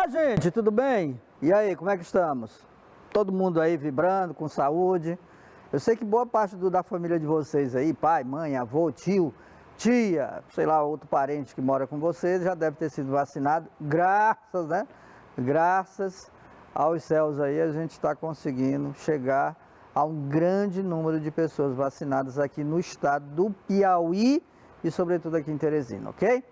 Olá, gente, tudo bem? E aí, como é que estamos? Todo mundo aí vibrando, com saúde. Eu sei que boa parte da família de vocês aí, pai, mãe, avô, tio, tia, sei lá, outro parente que mora com vocês, já deve ter sido vacinado. Graças, né? Graças aos céus aí, a gente está conseguindo chegar a um grande número de pessoas vacinadas aqui no estado do Piauí e sobretudo aqui em Teresina, ok?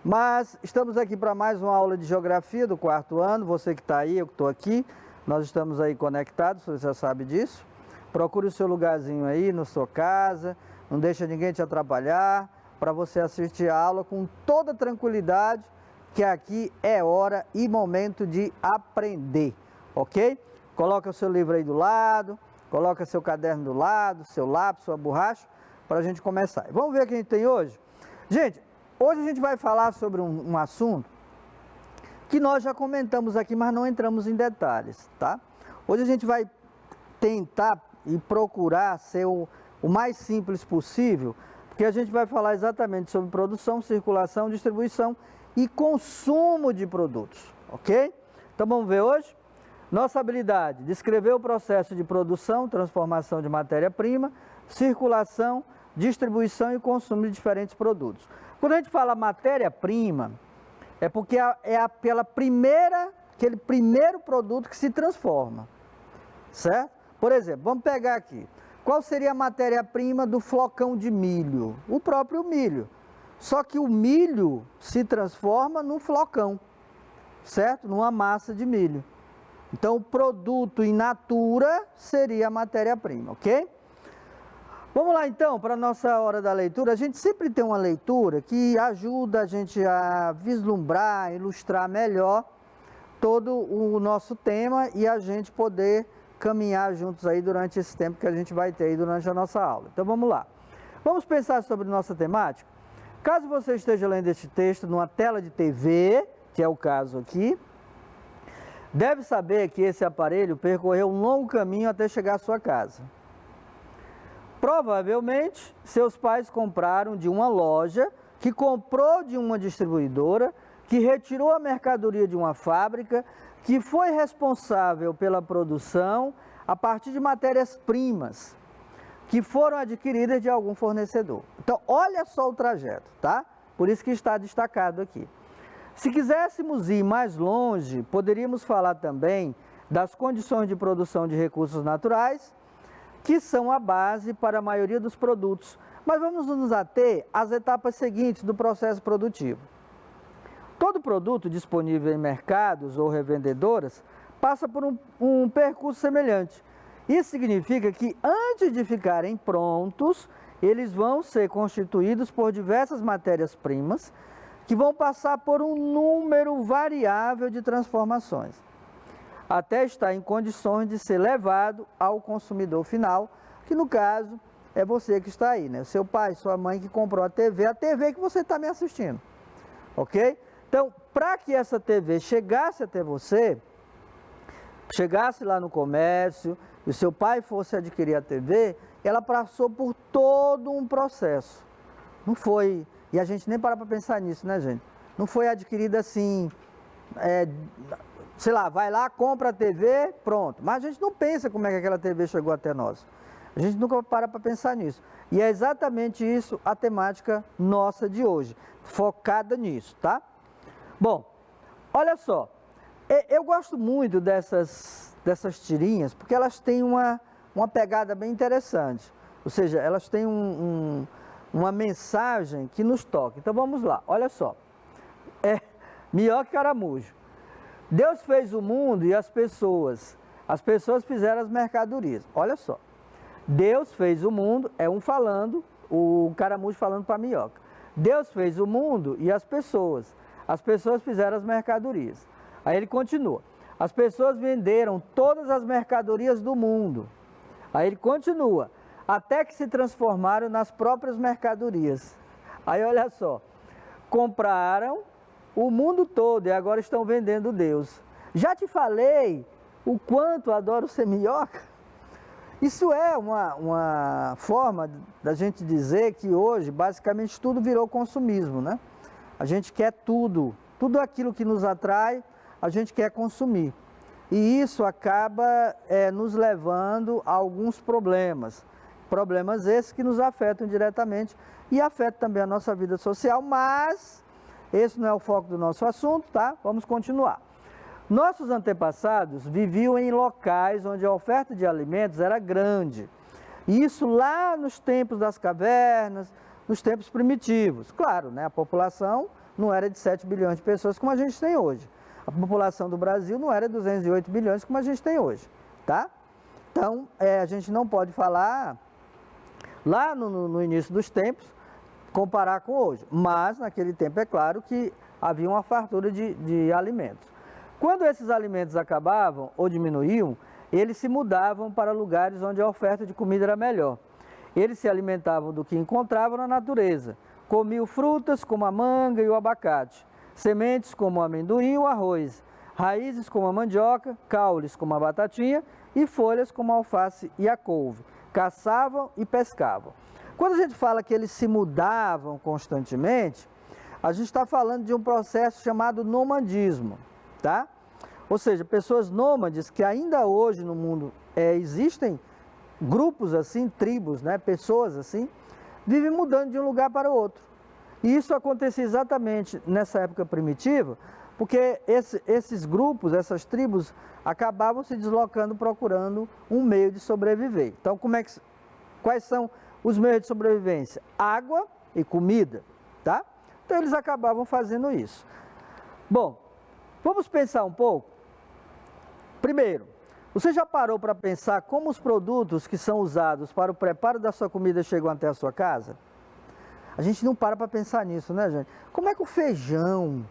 Mas estamos aqui para mais uma aula de geografia do 4º ano. Você que está aí, eu que estou aqui, nós estamos aí conectados, você já sabe disso. Procure o seu lugarzinho aí, na sua casa, não deixa ninguém te atrapalhar, para você assistir a aula com toda tranquilidade, que aqui é hora e momento de aprender, ok? Coloca o seu livro aí do lado, coloca seu caderno do lado, seu lápis, sua borracha, para a gente começar. Vamos ver o que a gente tem hoje? Gente, hoje a gente vai falar sobre um assunto que nós já comentamos aqui, mas não entramos em detalhes, tá? Hoje a gente vai tentar e procurar ser o mais simples possível, porque a gente vai falar exatamente sobre produção, circulação, distribuição e consumo de produtos, ok? Então vamos ver hoje? Nossa habilidade, descrever o processo de produção, transformação de matéria-prima, circulação, distribuição e consumo de diferentes produtos. Quando a gente fala matéria-prima, é porque é aquele primeiro produto que se transforma, certo? Por exemplo, vamos pegar aqui, qual seria a matéria-prima do flocão de milho? O próprio milho, só que o milho se transforma num flocão, certo? Numa massa de milho. Então, o produto in natura seria a matéria-prima, ok? Vamos lá então para a nossa hora da leitura. A gente sempre tem uma leitura que ajuda a gente a vislumbrar, ilustrar melhor todo o nosso tema e a gente poder caminhar juntos aí durante esse tempo que a gente vai ter aí durante a nossa aula. Então vamos lá. Vamos pensar sobre nossa temática? Caso você esteja lendo este texto numa tela de TV, que é o caso aqui, deve saber que esse aparelho percorreu um longo caminho até chegar à sua casa. Provavelmente, seus pais compraram de uma loja, que comprou de uma distribuidora, que retirou a mercadoria de uma fábrica, que foi responsável pela produção a partir de matérias-primas, que foram adquiridas de algum fornecedor. Então, olha só o trajeto, tá? Por isso que está destacado aqui. Se quiséssemos ir mais longe, poderíamos falar também das condições de produção de recursos naturais, que são a base para a maioria dos produtos. Mas vamos nos ater às etapas seguintes do processo produtivo. Todo produto disponível em mercados ou revendedoras passa por um percurso semelhante. Isso significa que antes de ficarem prontos, eles vão ser constituídos por diversas matérias-primas, que vão passar por um número variável de transformações, até estar em condições de ser levado ao consumidor final, que no caso é você que está aí, né? Seu pai, sua mãe que comprou a TV que você está me assistindo, ok? Então, para que essa TV chegasse até você, chegasse lá no comércio, e o seu pai fosse adquirir a TV, ela passou por todo um processo. Não foi... E a gente nem para pensar nisso, né, gente? Não foi adquirida assim, sei lá, vai lá, compra a TV, pronto. Mas a gente não pensa como é que aquela TV chegou até nós. A gente nunca para pensar nisso. E é exatamente isso a temática nossa de hoje, focada nisso, tá? Bom, olha só, eu gosto muito dessas tirinhas, porque elas têm uma pegada bem interessante. Ou seja, elas têm uma mensagem que nos toca. Então vamos lá, olha só. Minhoca e caramujo. Deus fez o mundo e as pessoas fizeram as mercadorias. Olha só. Deus fez o mundo, um falando, o caramujo falando para a minhoca. Deus fez o mundo e as pessoas fizeram as mercadorias. Aí ele continua. As pessoas venderam todas as mercadorias do mundo. Aí ele continua. Até que se transformaram nas próprias mercadorias. Aí olha só, compraram o mundo todo e agora estão vendendo Deus. Já te falei o quanto adoro ser minhoca? Isso é uma forma da gente dizer que hoje basicamente tudo virou consumismo, né? A gente quer tudo aquilo que nos atrai, a gente quer consumir. E isso acaba nos levando a alguns problemas. Problemas esses que nos afetam diretamente e afetam também a nossa vida social, mas esse não é o foco do nosso assunto, tá? Vamos continuar. Nossos antepassados viviam em locais onde a oferta de alimentos era grande. E isso lá nos tempos das cavernas, nos tempos primitivos. Claro, né? A população não era de 7 bilhões de pessoas como a gente tem hoje. A população do Brasil não era 208 bilhões como a gente tem hoje, tá? Então, a gente não pode falar lá no início dos tempos, comparar com hoje. Mas, naquele tempo, é claro que havia uma fartura de alimentos. Quando esses alimentos acabavam ou diminuíam, eles se mudavam para lugares onde a oferta de comida era melhor. Eles se alimentavam do que encontravam na natureza. Comiam frutas como a manga e o abacate, sementes como o amendoim e o arroz, raízes como a mandioca, caules como a batatinha e folhas como a alface e a couve. Caçavam e pescavam. Quando a gente fala que eles se mudavam constantemente, a gente está falando de um processo chamado nomadismo, tá? Ou seja, pessoas nômades que ainda hoje no mundo existem grupos assim, tribos, né? Pessoas assim, vivem mudando de um lugar para o outro. E isso acontecia exatamente nessa época primitiva, porque esses grupos, essas tribos, acabavam se deslocando procurando um meio de sobreviver. Então, quais são os meios de sobrevivência? Água e comida, tá? Então, eles acabavam fazendo isso. Bom, vamos pensar um pouco? Primeiro, você já parou para pensar como os produtos que são usados para o preparo da sua comida chegam até a sua casa? A gente não para pensar nisso, né, gente? Como é que o feijão...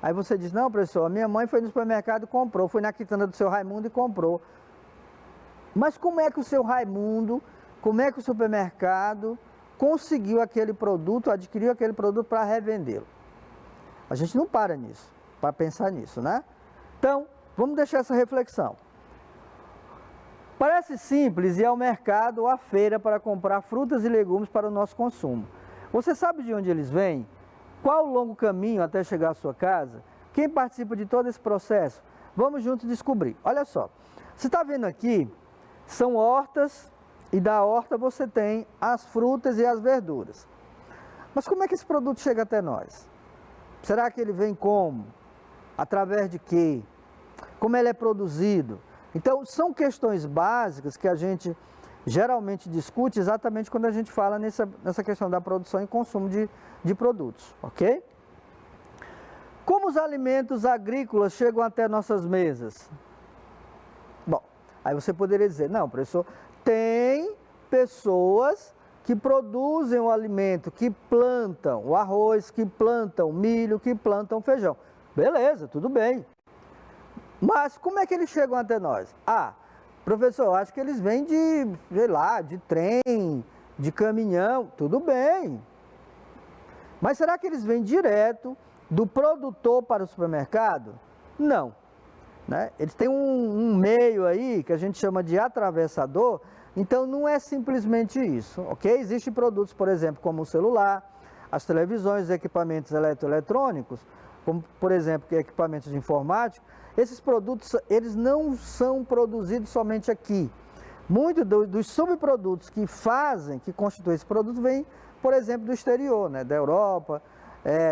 Aí você diz, não, professor, a minha mãe foi no supermercado e comprou, foi na quitanda do seu Raimundo e comprou. Mas como é que o seu Raimundo, como é que o supermercado conseguiu aquele produto, adquiriu aquele produto para revendê-lo? A gente não para nisso, para pensar nisso, né? Então, vamos deixar essa reflexão. Parece simples ir ao mercado ou à feira para comprar frutas e legumes para o nosso consumo. Você sabe de onde eles vêm? Qual o longo caminho até chegar à sua casa? Quem participa de todo esse processo? Vamos juntos descobrir. Olha só, você está vendo aqui, são hortas e da horta você tem as frutas e as verduras. Mas como é que esse produto chega até nós? Será que ele vem como? Através de quê? Como ele é produzido? Então, são questões básicas que a gente geralmente discute exatamente quando a gente fala nessa questão da produção e consumo de produtos, ok? Como os alimentos agrícolas chegam até nossas mesas? Bom, aí você poderia dizer, não, professor, tem pessoas que produzem o alimento, que plantam o arroz, que plantam milho, que plantam feijão. Beleza, tudo bem. Mas como é que eles chegam até nós? Professor, acho que eles vêm de, sei lá, de trem, de caminhão, tudo bem. Mas será que eles vêm direto do produtor para o supermercado? Não. Né? Eles têm um meio aí que a gente chama de atravessador, então não é simplesmente isso, ok? Existem produtos, por exemplo, como o celular, as televisões, os equipamentos eletroeletrônicos, como, por exemplo, equipamentos de informática. Esses produtos, eles não são produzidos somente aqui. Muitos dos subprodutos que constituem esse produto, vêm, por exemplo, do exterior, né? Da Europa,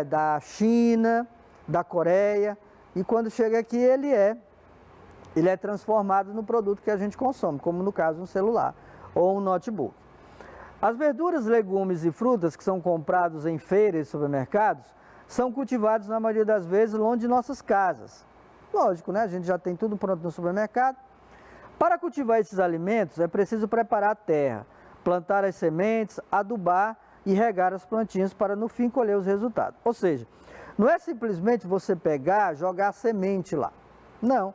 da China, da Coreia. E quando chega aqui, ele é transformado no produto que a gente consome, como no caso um celular ou um notebook. As verduras, legumes e frutas que são comprados em feiras e supermercados são cultivados, na maioria das vezes, longe de nossas casas. Lógico, né? A gente já tem tudo pronto no supermercado. Para cultivar esses alimentos, é preciso preparar a terra, plantar as sementes, adubar e regar as plantinhas para, no fim, colher os resultados. Ou seja, não é simplesmente você pegar, jogar a semente lá. Não.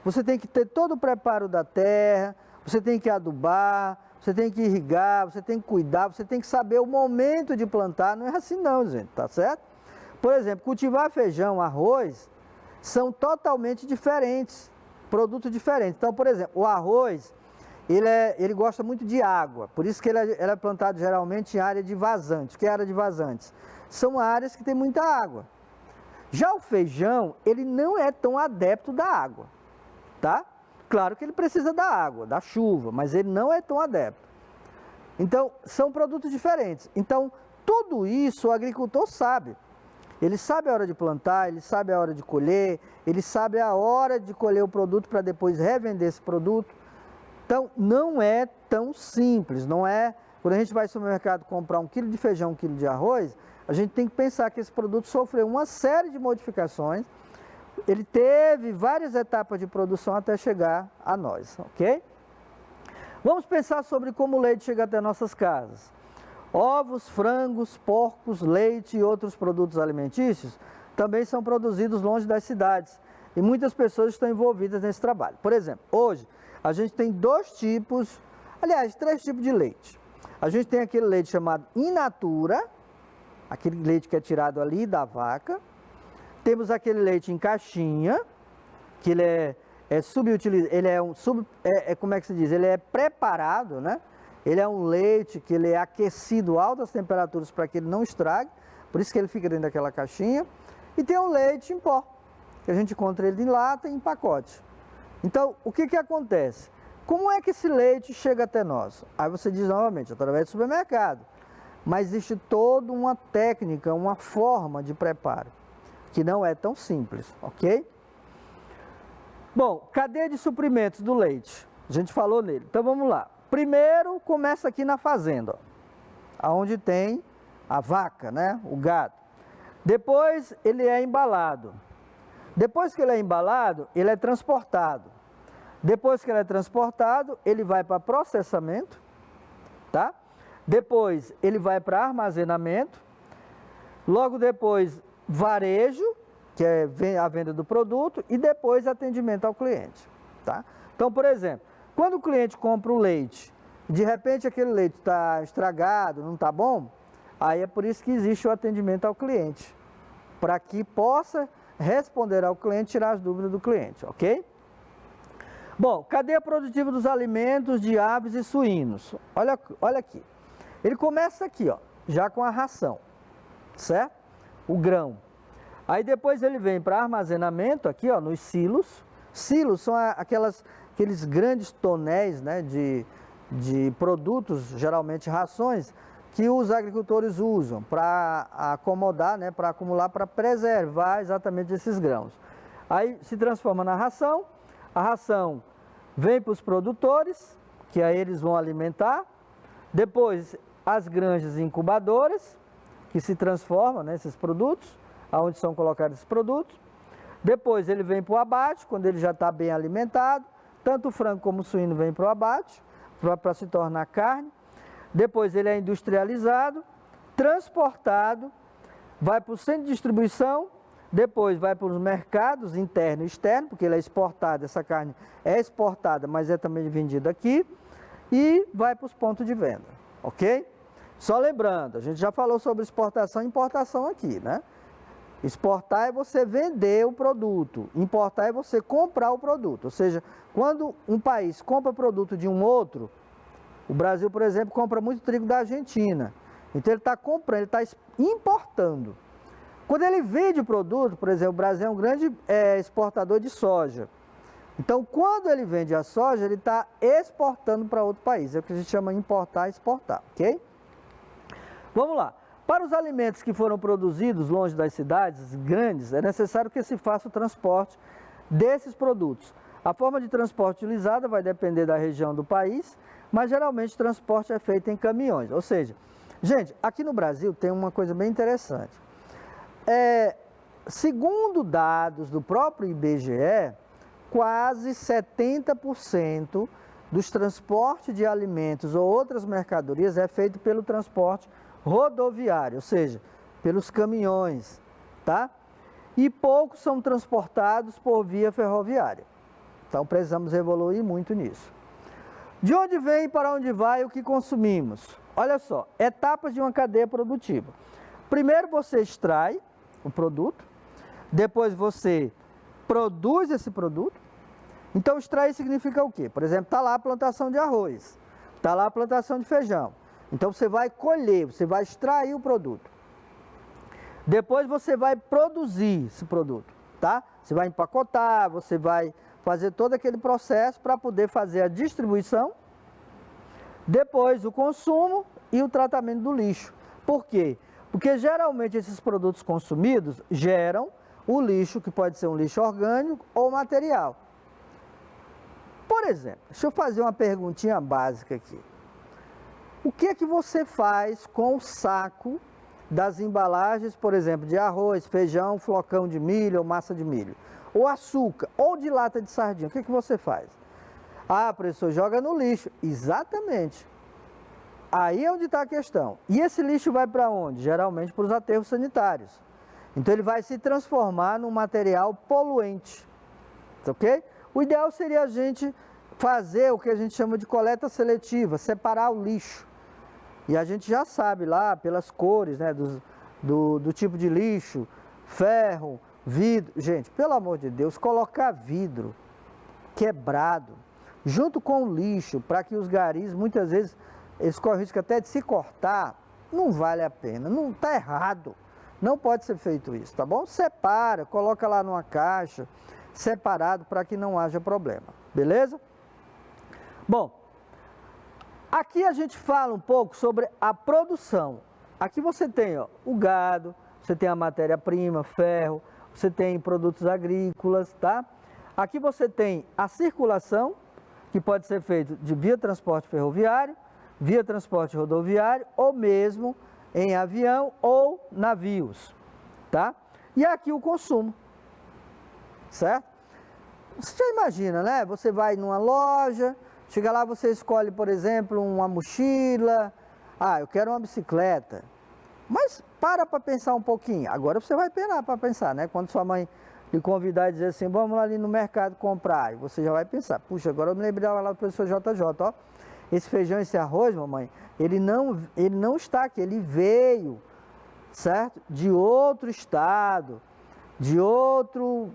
Você tem que ter todo o preparo da terra, você tem que adubar, você tem que irrigar, você tem que cuidar, você tem que saber o momento de plantar. Não é assim não, gente, tá certo? Por exemplo, cultivar feijão, arroz, são totalmente diferentes, produtos diferentes. Então, por exemplo, o arroz, ele gosta muito de água, por isso que ele é plantado geralmente em área de vazantes. O que é área de vazantes? São áreas que tem muita água. Já o feijão, ele não é tão adepto da água, tá? Claro que ele precisa da água, da chuva, mas ele não é tão adepto. Então, são produtos diferentes. Então, tudo isso o agricultor sabe. Ele sabe a hora de plantar, ele sabe a hora de colher, ele sabe a hora de colher o produto para depois revender esse produto. Então, não é tão simples, não é... Quando a gente vai ao supermercado comprar 1 quilo de feijão, 1 quilo de arroz, a gente tem que pensar que esse produto sofreu uma série de modificações, ele teve várias etapas de produção até chegar a nós, ok? Vamos pensar sobre como o leite chega até nossas casas. Ovos, frangos, porcos, leite e outros produtos alimentícios também são produzidos longe das cidades e muitas pessoas estão envolvidas nesse trabalho. Por exemplo, hoje a gente tem 3 tipos de leite. A gente tem aquele leite chamado in natura, aquele leite que é tirado ali da vaca. Temos aquele leite em caixinha, que ele é subutilizado, ele é como é que se diz? Ele é preparado, né? Ele é um leite que ele é aquecido a altas temperaturas para que ele não estrague, por isso que ele fica dentro daquela caixinha. E tem o leite em pó, que a gente encontra ele em lata e em pacote. Então, o que acontece? Como é que esse leite chega até nós? Aí você diz novamente, através do supermercado. Mas existe toda uma técnica, uma forma de preparo, que não é tão simples, ok? Bom, cadeia de suprimentos do leite. A gente falou nele. Então vamos lá. Primeiro começa aqui na fazenda, ó, onde tem a vaca, né? O gado. Depois ele é embalado. Depois que ele é embalado, ele é transportado. Depois que ele é transportado, ele vai para processamento, tá? Depois ele vai para armazenamento. Logo depois, varejo, que é a venda do produto, e depois atendimento ao cliente, tá? Então, por exemplo, quando o cliente compra o leite, de repente aquele leite está estragado, não está bom, aí é por isso que existe o atendimento ao cliente, para que possa responder ao cliente, tirar as dúvidas do cliente, ok? Bom, cadeia produtiva dos alimentos de aves e suínos. Olha aqui. Ele começa aqui, ó, já com a ração, certo? O grão. Aí depois ele vem para armazenamento aqui, ó, nos silos. Silos são aqueles grandes tonéis, né, de produtos, geralmente rações, que os agricultores usam para acomodar, né, para acumular, para preservar exatamente esses grãos. Aí se transforma na ração. A ração vem para os produtores, que aí eles vão alimentar. Depois, as granjas incubadoras, que se transformam nesses produtos, aonde são colocados esses produtos. Depois, ele vem para o abate, quando ele já está bem alimentado. Tanto o frango como o suíno vem para o abate, para se tornar carne. Depois, ele é industrializado, transportado, vai para o centro de distribuição. Depois vai para os mercados interno e externo, porque ele é exportado, essa carne é exportada, mas é também vendida aqui. E vai para os pontos de venda, ok? Só lembrando, a gente já falou sobre exportação e importação aqui, né? Exportar é você vender o produto, importar é você comprar o produto. Ou seja, quando um país compra produto de um outro, o Brasil, por exemplo, compra muito trigo da Argentina. Então ele está comprando, ele está importando. Quando ele vende o produto, por exemplo, o Brasil é um grande exportador de soja. Então, quando ele vende a soja, ele está exportando para outro país. É o que a gente chama de importar e exportar, ok? Vamos lá. Para os alimentos que foram produzidos longe das cidades grandes, é necessário que se faça o transporte desses produtos. A forma de transporte utilizada vai depender da região do país, mas geralmente o transporte é feito em caminhões. Ou seja, gente, aqui no Brasil tem uma coisa bem interessante. Segundo dados do próprio IBGE, quase 70% dos transportes de alimentos ou outras mercadorias é feito pelo transporte rodoviário, ou seja, pelos caminhões, tá? E poucos são transportados por via ferroviária. Então precisamos evoluir muito nisso. De onde vem e para onde vai o que consumimos? Olha só, etapas de uma cadeia produtiva. Primeiro você extrai o produto, depois você produz esse produto. Então extrair significa o quê? Por exemplo, está lá a plantação de arroz, está lá a plantação de feijão. Então você vai colher, você vai extrair o produto. Depois você vai produzir esse produto, tá? Você vai empacotar, você vai fazer todo aquele processo para poder fazer a distribuição, depois o consumo e o tratamento do lixo. Por quê? Porque geralmente esses produtos consumidos geram o lixo, que pode ser um lixo orgânico ou material. Por exemplo, deixa eu fazer uma perguntinha básica aqui. O que é que você faz com o saco das embalagens, por exemplo, de arroz, feijão, flocão de milho ou massa de milho? Ou açúcar, ou de lata de sardinha? O que é que você faz? Ah, professor, joga no lixo. Exatamente. Aí é onde está a questão. E esse lixo vai para onde? Geralmente para os aterros sanitários. Então ele vai se transformar num material poluente. Ok? O ideal seria a gente fazer o que a gente chama de coleta seletiva, separar o lixo. E a gente já sabe lá, pelas cores, né, do tipo de lixo, ferro, vidro. Gente, pelo amor de Deus, colocar vidro quebrado junto com o lixo, para que os garis, muitas vezes, eles correm o risco até de se cortar, não vale a pena, não está errado. Não pode ser feito isso, tá bom? Separa, coloca lá numa caixa, separado, para que não haja problema, beleza? Bom, aqui a gente fala um pouco sobre a produção. Aqui você tem, ó, o gado, você tem a matéria-prima, ferro, você tem produtos agrícolas, tá? Aqui você tem a circulação, que pode ser feita de via transporte ferroviário, via transporte rodoviário, ou mesmo em avião ou navios, tá? E aqui o consumo, certo? Você já imagina, né? Você vai numa loja, chega lá, você escolhe, por exemplo, uma mochila. Ah, eu quero uma bicicleta. Mas para pensar um pouquinho. Agora você vai parar para pensar, né? Quando sua mãe lhe convidar e dizer assim, vamos lá ali no mercado comprar. E você já vai pensar, puxa, agora eu me lembrei lá do professor JJ, ó. Esse feijão, esse arroz, mamãe, ele não está aqui, ele veio, certo? De outro estado, de outro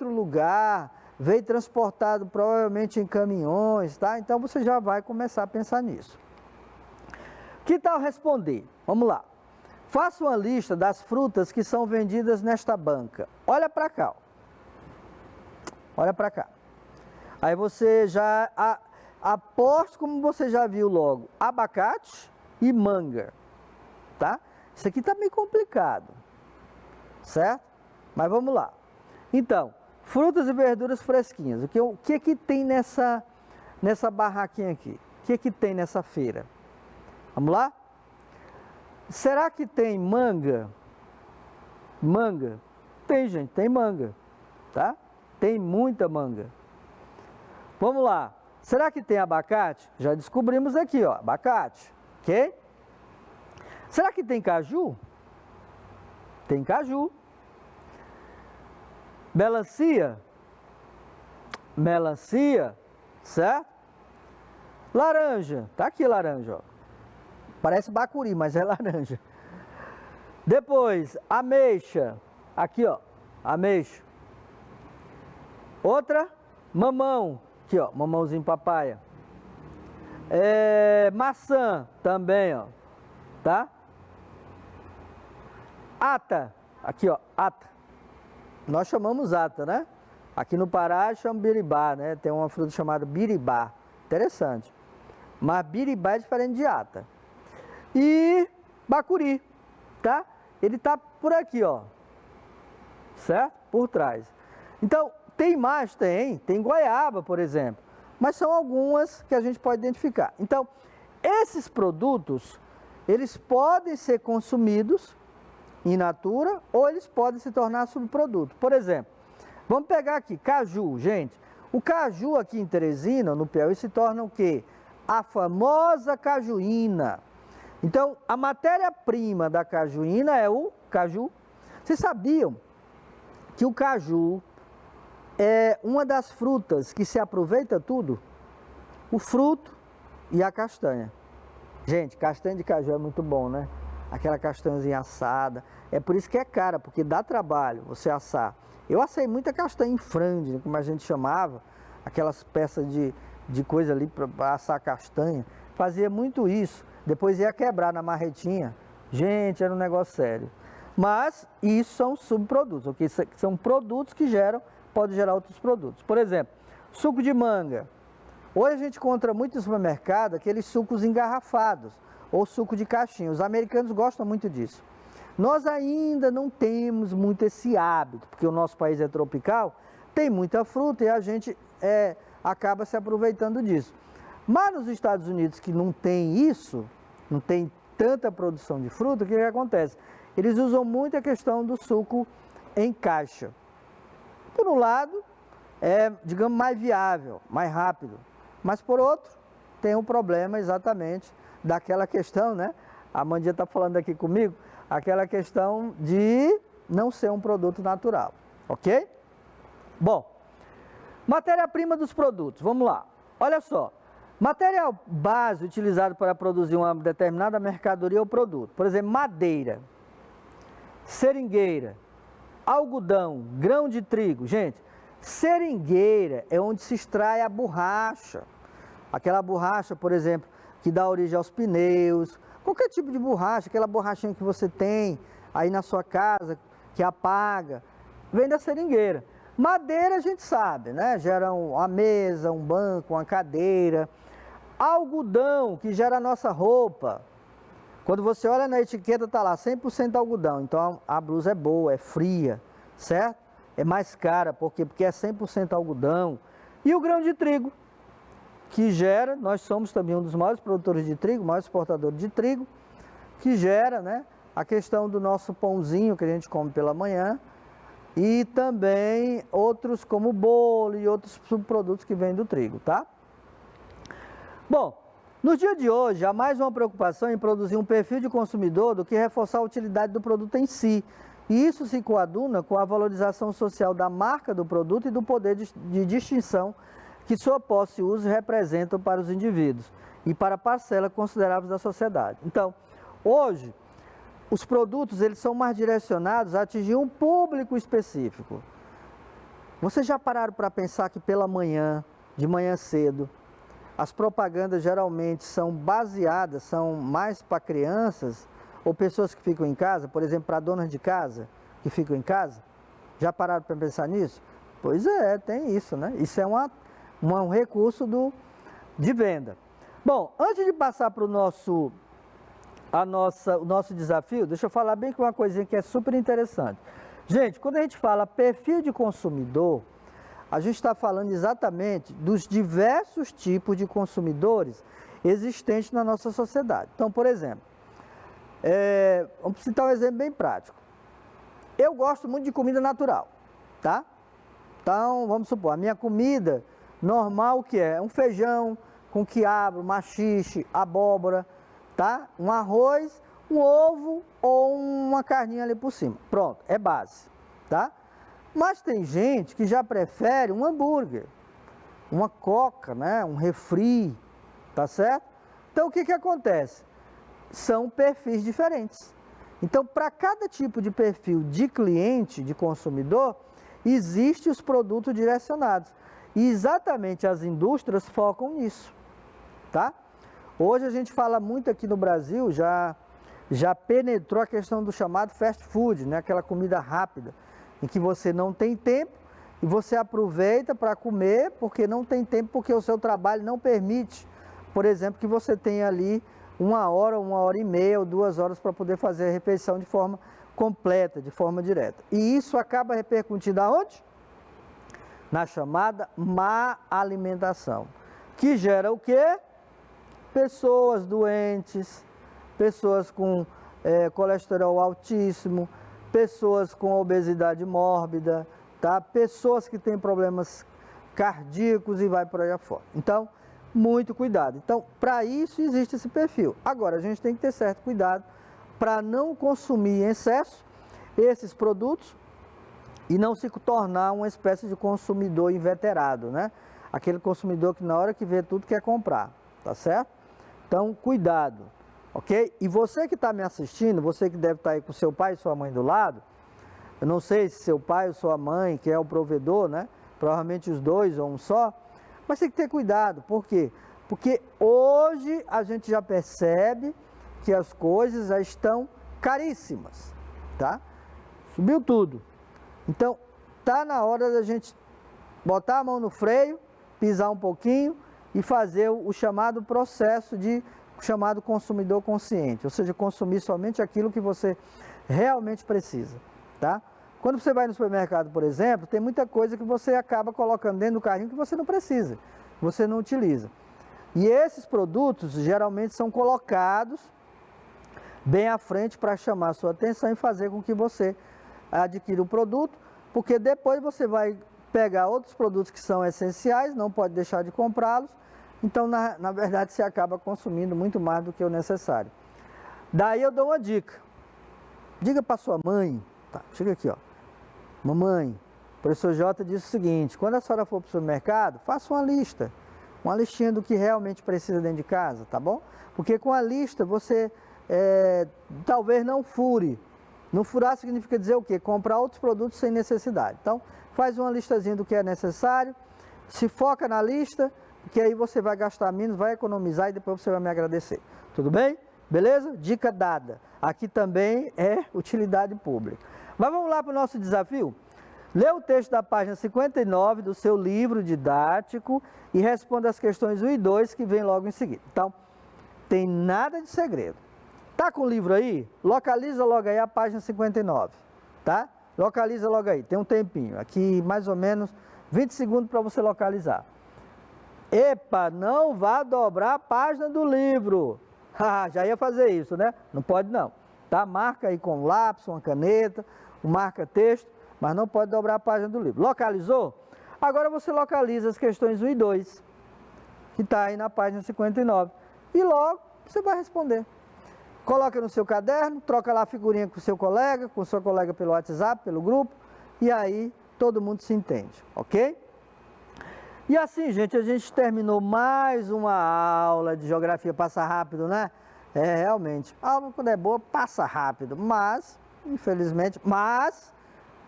lugar, veio transportado provavelmente em caminhões, tá? Então você já vai começar a pensar nisso. Que tal responder? Vamos lá. Faça uma lista das frutas que são vendidas nesta banca. Olha para cá. Ó. Olha para cá. Aí você já aposto, como você já viu logo, abacate e manga, tá? Isso aqui tá meio complicado, certo? Mas vamos lá. Então, frutas e verduras fresquinhas. O que tem nessa barraquinha aqui? O que tem nessa feira? Vamos lá? Será que tem manga? Manga? Tem, gente, tem manga, tá? Tem muita manga. Vamos lá. Será que tem abacate? Já descobrimos aqui, ó, abacate, ok? Será que tem caju? Tem caju. Melancia? Melancia, certo? Laranja, tá aqui laranja, ó. Parece bacuri, mas é laranja. Depois, ameixa, aqui ó, ameixa. Outra, mamão, aqui ó, mamãozinho papaya. Maçã também, ó, tá? Ata, aqui ó, ata. Nós chamamos ata, né? Aqui no Pará chama biribá, né? Tem uma fruta chamada biribá, interessante. Mas biribá é diferente de ata. E bacuri, tá? Ele tá por aqui, ó, certo? Por trás. Então, tem mais? Tem goiaba, por exemplo. Mas são algumas que a gente pode identificar. Então, esses produtos, eles podem ser consumidos in natura ou eles podem se tornar subproduto. Por exemplo, vamos pegar aqui, caju, gente. O caju aqui em Teresina, no Piauí, se torna o quê? A famosa cajuína. Então, a matéria-prima da cajuína é o caju. Vocês sabiam que o caju é uma das frutas que se aproveita tudo? O fruto e a castanha. Gente, castanha de caju é muito bom, né? Aquela castanhazinha assada. É por isso que é cara, porque dá trabalho você assar. Eu assei muita castanha em frango, como a gente chamava, aquelas peças de coisa ali para assar castanha. Fazia muito isso. Depois ia quebrar na marretinha. Gente, era um negócio sério. Mas isso são subprodutos, ok? São produtos que podem gerar outros produtos. Por exemplo, suco de manga. Hoje a gente encontra muito no supermercado aqueles sucos engarrafados ou suco de caixinha. Os americanos gostam muito disso. Nós ainda não temos muito esse hábito, porque o nosso país é tropical, tem muita fruta e a gente acaba se aproveitando disso. Mas nos Estados Unidos, que não tem isso, não tem tanta produção de fruta, o que acontece? Eles usam muito a questão do suco em caixa. Por um lado, é, digamos, mais viável, mais rápido. Mas por outro, tem um problema exatamente daquela questão, né? A Mandinha está falando aqui comigo, aquela questão de não ser um produto natural, ok? Bom, matéria-prima dos produtos, vamos lá. Olha só, material base utilizado para produzir uma determinada mercadoria ou produto. Por exemplo, madeira, seringueira, algodão, grão de trigo. Gente, seringueira é onde se extrai a borracha. Aquela borracha, por exemplo, que dá origem aos pneus, qualquer tipo de borracha, aquela borrachinha que você tem aí na sua casa, que apaga, vem da seringueira. Madeira a gente sabe, né? Gera uma mesa, um banco, uma cadeira. Algodão, que gera a nossa roupa. Quando você olha na etiqueta, tá lá 100% algodão. Então a blusa é boa, é fria, certo? É mais cara, por quê? Porque é 100% algodão. E o grão de trigo, que gera, nós somos também um dos maiores produtores de trigo, maiores exportadores de trigo, que gera, né, a questão do nosso pãozinho que a gente come pela manhã, e também outros como bolo e outros subprodutos que vêm do trigo, tá? Bom, no dia de hoje, há mais uma preocupação em produzir um perfil de consumidor do que reforçar a utilidade do produto em si. E isso se coaduna com a valorização social da marca do produto e do poder de distinção que sua posse e uso representam para os indivíduos e para parcelas consideráveis da sociedade. Então, hoje, os produtos eles são mais direcionados a atingir um público específico. Vocês já pararam para pensar que pela manhã, de manhã cedo, as propagandas geralmente são baseadas, são mais para crianças ou pessoas que ficam em casa, por exemplo, para donas de casa que ficam em casa? Já pararam para pensar nisso? Pois é, tem isso, né? Isso é um recurso de venda. Bom, antes de passar para o nosso desafio, deixa eu falar bem com uma coisinha que é super interessante. Gente, quando a gente fala perfil de consumidor, a gente está falando exatamente dos diversos tipos de consumidores existentes na nossa sociedade. Então, por exemplo, vamos citar um exemplo bem prático. Eu gosto muito de comida natural, tá? Então, vamos supor, a minha comida normal que é um feijão com quiabo, maxixe, abóbora, tá? Um arroz, um ovo ou uma carninha ali por cima. Pronto, é base, tá? Mas tem gente que já prefere um hambúrguer, uma coca, né? Um refri, tá certo? Então o que que acontece? São perfis diferentes. Então, para cada tipo de perfil de cliente, de consumidor, existem os produtos direcionados. E exatamente as indústrias focam nisso, tá? Hoje a gente fala muito aqui no Brasil, já penetrou a questão do chamado fast food, né? Aquela comida rápida, em que você não tem tempo e você aproveita para comer porque não tem tempo, porque o seu trabalho não permite, por exemplo, que você tenha ali 1 hora e meia ou 2 horas para poder fazer a refeição de forma completa, de forma direta. E isso acaba repercutindo aonde? Na chamada má alimentação, que gera o quê? Pessoas doentes, pessoas com colesterol altíssimo, pessoas com obesidade mórbida, tá? Pessoas que têm problemas cardíacos e vai por aí afora. Então, muito cuidado. Então, para isso existe esse perfil. Agora, a gente tem que ter certo cuidado para não consumir em excesso esses produtos e não se tornar uma espécie de consumidor inveterado, né? Aquele consumidor que na hora que vê tudo quer comprar, tá certo? Então, cuidado, ok? E você que está me assistindo, você que deve estar aí com seu pai e sua mãe do lado, eu não sei se seu pai ou sua mãe, que é o provedor, né? Provavelmente os dois ou um só, mas tem que ter cuidado, por quê? Porque hoje a gente já percebe que as coisas já estão caríssimas, tá? Subiu tudo. Então, tá na hora da gente botar a mão no freio, pisar um pouquinho e fazer o chamado processo chamado consumidor consciente, ou seja, consumir somente aquilo que você realmente precisa, tá? Quando você vai no supermercado, por exemplo, tem muita coisa que você acaba colocando dentro do carrinho que você não precisa, você não utiliza. E esses produtos geralmente são colocados bem à frente para chamar a sua atenção e fazer com que você adquira o produto, porque depois você vai pegar outros produtos que são essenciais, não pode deixar de comprá-los, então na verdade você acaba consumindo muito mais do que o necessário. Daí eu dou uma dica, diga para sua mãe, tá, chega aqui ó, mamãe, o professor J disse o seguinte, quando a senhora for para o supermercado, faça uma listinha do que realmente precisa dentro de casa, tá bom? Porque com a lista você talvez não fure. Não furar significa dizer o quê? Comprar outros produtos sem necessidade. Então, faz uma listazinha do que é necessário, se foca na lista, que aí você vai gastar menos, vai economizar e depois você vai me agradecer. Tudo bem? Beleza? Dica dada. Aqui também é utilidade pública. Mas vamos lá para o nosso desafio? Lê o texto da página 59 do seu livro didático e responda as questões 1 e 2 que vem logo em seguida. Então, tem nada de segredo. Tá com o livro aí? Localiza logo aí a página 59, tá? Localiza logo aí, tem um tempinho, aqui mais ou menos 20 segundos para você localizar. Epa, não vá dobrar a página do livro. Já ia fazer isso, né? Não pode não, tá? Marca aí com lápis, uma caneta, marca texto, mas não pode dobrar a página do livro. Localizou? Agora você localiza as questões 1 e 2, que está aí na página 59, e logo você vai responder. Coloca no seu caderno, troca lá a figurinha com o seu colega pelo WhatsApp, pelo grupo, e aí todo mundo se entende, ok? E assim, gente, a gente terminou mais uma aula de geografia. Passa rápido, né? Realmente, a aula quando é boa, passa rápido, mas, infelizmente,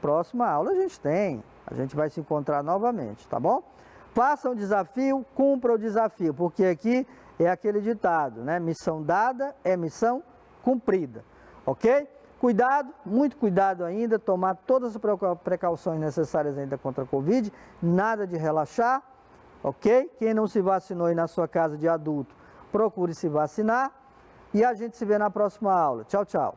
próxima aula a gente vai se encontrar novamente, tá bom? Faça um desafio, cumpra o desafio, porque aqui é aquele ditado, né? Missão dada é missão cumprida, ok? Cuidado, muito cuidado ainda, tomar todas as precauções necessárias ainda contra a Covid, nada de relaxar, ok? Quem não se vacinou aí na sua casa de adulto, procure se vacinar e a gente se vê na próxima aula. Tchau, tchau.